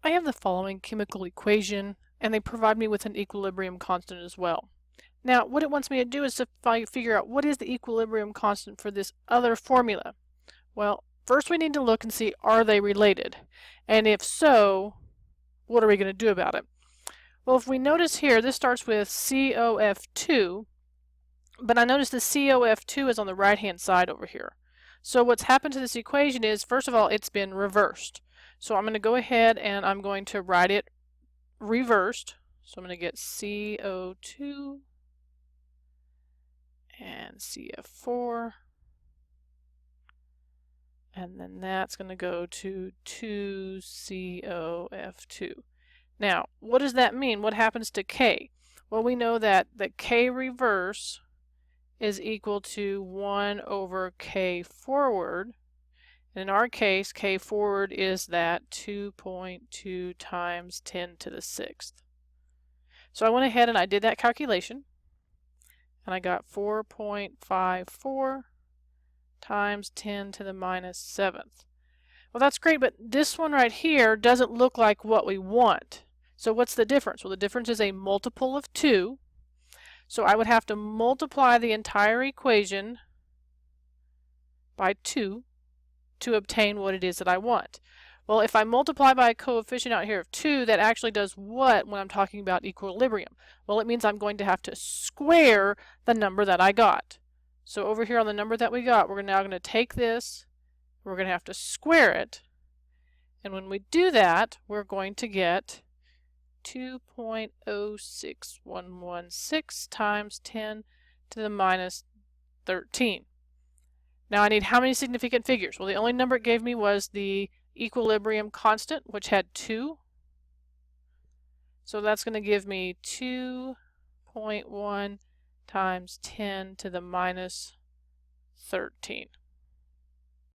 I have the following chemical equation, and they provide me with an equilibrium constant as well. Now, what it wants me to do is to figure out what is the equilibrium constant for this other formula. Well, first we need to look and see, are they related? And if so, what are we going to do about it? Well, if we notice here, this starts with COF2, but I notice the COF2 is on the right-hand side over here. So what's happened to this equation is, first of all, it's been reversed. So I'm going to go ahead and I'm going to write it reversed. So I'm going to get CO2 and CF4, and then that's going to go to 2COF2. Now, what does that mean? What happens to K? Well, we know that the K reverse is equal to 1 over K forward. And in our case, K forward is that 2.2 times 10 to the 6th. So I went ahead and I did that calculation, and I got 4.54 times 10 to the minus 7th. Well, that's great, but this one right here doesn't look like what we want. So what's the difference? Well, the difference is a multiple of 2. So I would have to multiply the entire equation by 2 to obtain what it is that I want. Well, if I multiply by a coefficient out here of 2, that actually does what when I'm talking about equilibrium? Well, it means I'm going to have to square the number that I got. So over here on the number that we got, we're now going to take this, we're going to have to square it, and when we do that, we're going to get 2.06116 times 10 to the minus 13. Now I need how many significant figures? Well, the only number it gave me was the equilibrium constant, which had 2. So that's going to give me 2.1 times 10 to the minus 13.